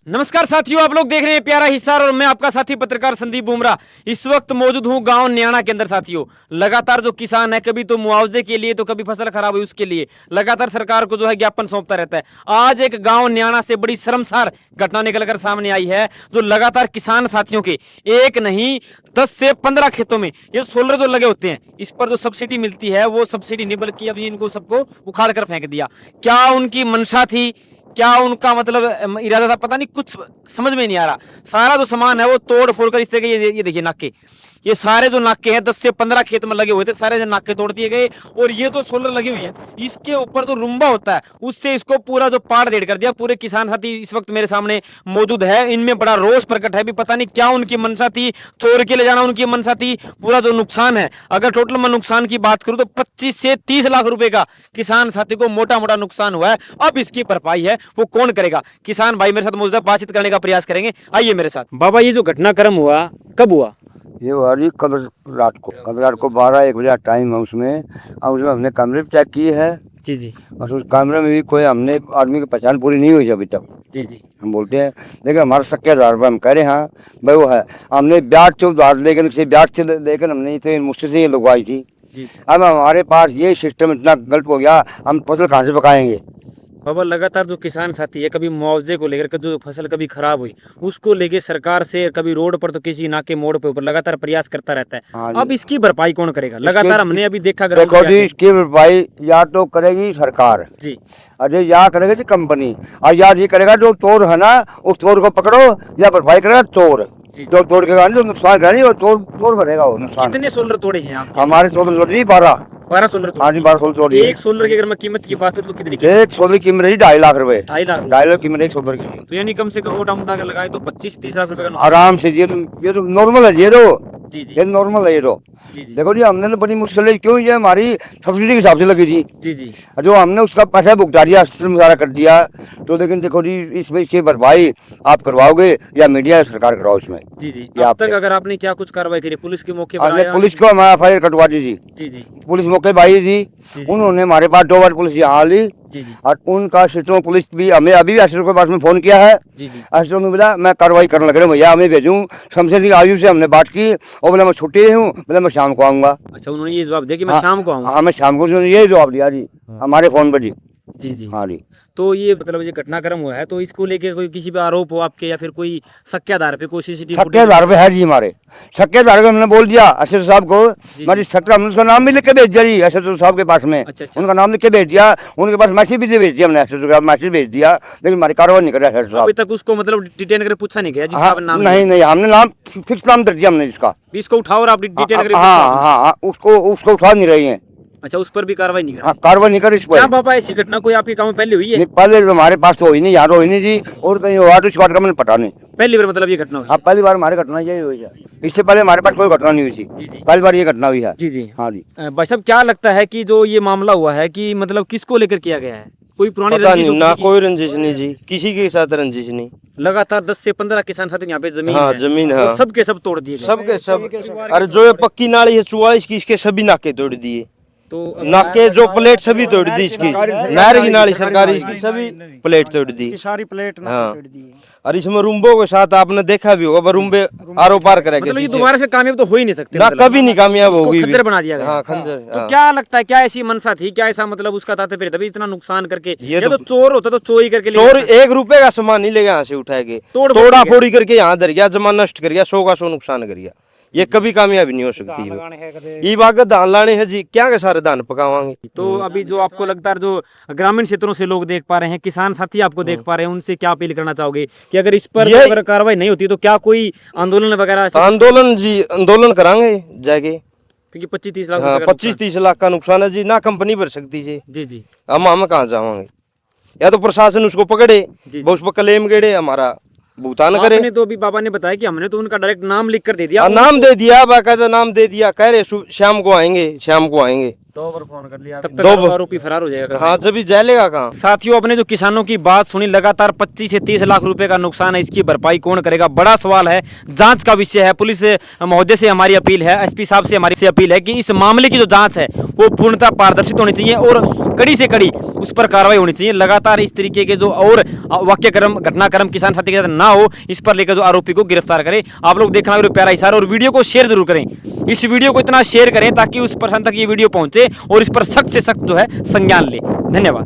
नमस्कार साथियों, आप लोग देख रहे हैं प्यारा हिसार और मैं आपका साथी पत्रकार संदीप बुमरा। इस वक्त मौजूद हूं गांव न्याणा के अंदर। साथियों, लगातार जो किसान है, कभी तो मुआवजे के लिए तो कभी फसल खराब हुई उसके लिए लगातार सरकार को जो है ज्ञापन सौंपता रहता है। आज एक गांव न्याणा से बड़ी शर्मसार घटना निकलकर सामने आई है, जो लगातार किसान साथियों के एक नहीं 10 से 15 खेतों में ये सोलर जो लगे होते हैं, इस पर जो सब्सिडी मिलती है वो सब्सिडी नहीं, बल्कि अभी इनको सबको उखाड़ कर फेंक दिया। क्या उनकी मंशा थी, क्या उनका मतलब इरादा था, पता नहीं, कुछ समझ में नहीं आ रहा। सारा जो सामान है वो तोड़ फोड़ कर इस तरह के ये देखिए नाके, ये सारे जो नाके हैं 10 से 15 खेत में लगे हुए थे, सारे नाके तोड़ दिए गए। और ये तो सोलर लगी हुई है, इसके ऊपर जो रुंबा होता है उससे इसको पूरा जो पाड़ देड़ कर दिया। पूरे किसान साथी इस वक्त मेरे सामने मौजूद है, इनमें बड़ा रोष प्रकट है। भी पता नहीं क्या उनकी मंशा थी, चोर के ले जाना उनकी मंशा थी। पूरा जो नुकसान है, अगर टोटल मैं नुकसान की बात करूं तो 25 से 30 लाख रुपए का किसान साथी को मोटा मोटा नुकसान हुआ है। अब इसकी भरपाई है वो कौन करेगा? किसान भाई मेरे साथ मौजूद है, बातचीत करने का प्रयास करेंगे। आइए मेरे साथ। बाबा, ये जो घटनाक्रम हुआ कब हुआ? ये हुआ जी कल रात को 12-1 बजे टाइम है उसमें। और उसमें हमने कैमरे चेक किए है जी जी और उस कैमरे में भी कोई हमने आदमी की पहचान पूरी नहीं हुई अभी तक। जी जी हम बोलते हैं लेकिन हमारा सक्के आधार पर हम कह रहे हैं हाँ भाई वो है। हमने ब्याज से उधार लेकिन उसे ब्याज से लेकर हमने इसे मुश्किल से ये लगवाई थी। जी। अब हमारे पास ये सिस्टम इतना गलत हो गया, हम फसल कहाँ से पकाएंगे? बाबा, लगातार जो किसान साथी है, कभी मुआवजे को लेकर जो फसल कभी खराब हुई उसको लेके सरकार से, कभी रोड पर तो किसी नाके मोड़ पे ऊपर लगातार प्रयास करता रहता है। हाँ अब इसकी भरपाई कौन करेगा? लगातार हमने अभी देखा देखो जी, इसकी भरपाई या तो करेगी सरकार जी, अरे या करेगी जी कंपनी, और या ये करेगा जो चोर है ना, उस चोर को पकड़ो, या भरपाई करेगा चोर। जो तोड़ के जो नुकसान करेगा वो चोर भरेगा वो नुकसान। कितने सोलर तोड़े हैं आप? हमारे सोलर तोड़ दी 12 सोलर तोड़े। हाँ जी 12 सोलर तोड़ी। एक सोलर की अगर मैं कीमत की बात करूं तो कितनी? एक सोलर की कीमत है 2.5 लाख रुपए। 2.5 लाख कीमत एक सोलर की। तो यानी कम से कम मोटा मोटा के लगाए तो 25-30 लाख रुपए का आराम से। ये तो नॉर्मल है, जी जी ये नॉर्मल है। ये तो जी जी देखो जी, हमने तो बड़ी मुश्किल है, क्यों ये हमारी सब्सिडी के हिसाब से लगी थी जी जी जो हमने उसका पैसा भुगता दिया, सारा कर दिया। तो लेकिन देखो जी, इसमें इसकी भरपाई आप करवाओगे या मीडिया या सरकार कराओ इसमें। जी जी अब तक अगर आपने क्या कुछ कार्रवाई करी? पुलिस के मौके पर हमने आया? पुलिस को हमारा FIR कटवा दी थी। जी जी पुलिस मौके पर आई थी, उन्होंने हमारे पास 2 बार पुलिस यहाँ ली जी जी और उनका सिस्टम पुलिस भी हमें अभी भी एसडीओ के पास में फोन किया है। जी जी एसडीओ ने बोला मैं कार्रवाई करने लग रहा हूँ भैया, हमें भेजूँ। शमशेर सिंह आयु से हमने बात की, और बोला मैं छुट्टी हूँ, बोला मैं शाम को आऊँगा। अच्छा, उन्होंने ये जवाब दिया कि मैं शाम को आऊंगा? हाँ मैं शाम को, ये जवाब दिया जी हमारे फोन पर जी। जी जी हाँ जी। तो ये मतलब ये घटनाक्रम हुआ है, तो इसको लेके कोई किसी पे आरोप हो आपके, या फिर कोई शक आधार पे कोई सीसीटीवी सक्के आधार पे है जी, हमारे सक्के आधार पे हमने बोल दिया एसएसओ साहब को। हमारी सक्का हमने उसका नाम भी लिख के भेज दिया जी एसएसओ साहब के पास में। अच्छा। उनका नाम लिख के भेज दिया, उनके पास मैसेज भी भेज दिया हमने, एसएसओ का मैसेज भेज दिया, लेकिन हमारी कार्रवाई नहीं कर रहा एसएसओ अभी साहब। तक उसको मतलब डिटेन करके पूछा नहीं गया जिसका हाँ, आपने नाम नहीं हमने नाम फिक्स नाम दे दिया हमने इसका। इसको उठाओ और आप डिटेन करके हाँ उसको उठा नहीं रही है। अच्छा, उस पर भी कार्रवाई नहीं कर? हाँ कार्रवाई नहीं कर इस पर। क्या बाबा, ऐसी घटना कोई आपके गाँव में पहले हुई है? पहले तो हमारे पास तो हुई नहीं, यहाँ तो हुई नहीं जी, और कहीं हुआ तो इस बात का मैंने पता नहीं। पहली बार मतलब ये घटना हुई? हाँ पहली बार हमारी घटना यही हुई है, इससे पहले हमारे पास कोई घटना नहीं हुई थी, पहली बार ये घटना हुई है। जी जी हाँ जी। भाई साहब, क्या लगता है कि जो ये मामला हुआ है कि मतलब किसको लेकर किया गया है? कोई पुरानी पता रंजिश नहीं, ना होगी? कोई रंजिश नहीं जी, किसी के साथ रंजिश नहीं। लगातार 10 से 15 किसान साथी यहाँ पे जमीन हाँ है, जमीन है, और सबके सब तोड़ दिए गए। सबके सब। अरे जो ये पक्की नाली है 44 की, इसके सभी नाके तोड़ दिए। तो नाके जो प्लेट सभी तोड़ दी इसकी, नहर की नाली सरकारी, इसकी सभी प्लेट तोड़ दी, सारी प्लेट हाँ। तोड़ दी। और इसमें रुम्बो के साथ आपने देखा भी होगा, रुम्बे आरो पार करेगा, मतलब ये दोबारा से कामयाब तो हो ही नहीं सकते, ना मतलब कभी नहीं कामयाब इसको होगी। खंजर बना दिया गया। हाँ खंजर। तो क्या लगता है, क्या ऐसी मनसा थी, क्या ऐसा मतलब उसका तात्पर्य तभी इतना नुकसान करके? ये तो चोर होता तो चोरी करके ले चोर जाता। 1 रुपए का सामान नहीं लेगा यहाँ से उठा के, तोड़ा फोड़ी करके यहाँ धर गया, जमा नष्ट कर गया, 100 का 100 नुकसान कर गया। ये कभी कामयाबी नहीं हो सकती है। ये बात धान लाने हैं जी, क्या के सारे धान पकावांगे? तो अभी जो आपको लगता है, जो ग्रामीण क्षेत्रों से लोग देख पा रहे हैं, किसान साथी आपको देख पा रहे हैं, उनसे क्या अपील करना चाहोगे कि अगर इस पर अगर कार्रवाई नहीं होती तो क्या कोई आंदोलन वगैरह? आंदोलन जी, आंदोलन करांगे जाके, क्योंकि 25-30 लाख। हाँ 25-30 लाख का नुकसान है जी, ना कंपनी भर सकती जी। जी जी हम कहाँ जावांगे? या तो प्रशासन उसको पकड़े, वो उस पर क्लेम गड़े, हमारा भुगतान करे। आपने तो अभी बाबा ने बताया कि हमने तो उनका डायरेक्ट नाम लिख कर दे दिया। नाम दे दिया, बाकायदा नाम दे दिया, कह रहे शाम को आएंगे, शाम को आएंगे। तब तक आरोपी फरार हो जाएगा। हाँ जब ही जैलेगा कहाँ। साथियों, अपने जो किसानों की बात सुनी, लगातार 25 से 30 लाख रुपए का नुकसान है, इसकी भरपाई कौन करेगा, बड़ा सवाल है, जांच का विषय है। पुलिस महोदय से हमारी अपील है, एसपी साहब से हमारी अपील है कि इस मामले की जो जांच है वो पूर्णतः पारदर्शित होनी चाहिए और कड़ी से कड़ी उस पर कार्रवाई होनी चाहिए। लगातार इस तरीके के जो और वाक्यक्रम घटनाक्रम किसान साथी के साथ ना हो, इस पर लेकर जो आरोपी को गिरफ्तार करें। आप लोग देखना प्यारा इशारा, और वीडियो को शेयर जरूर करें। इस वीडियो को इतना शेयर करें ताकि उस पर्सन तक ये वीडियो पहुंचे और इस पर सख्त से सख्त जो है संज्ञान ले। धन्यवाद।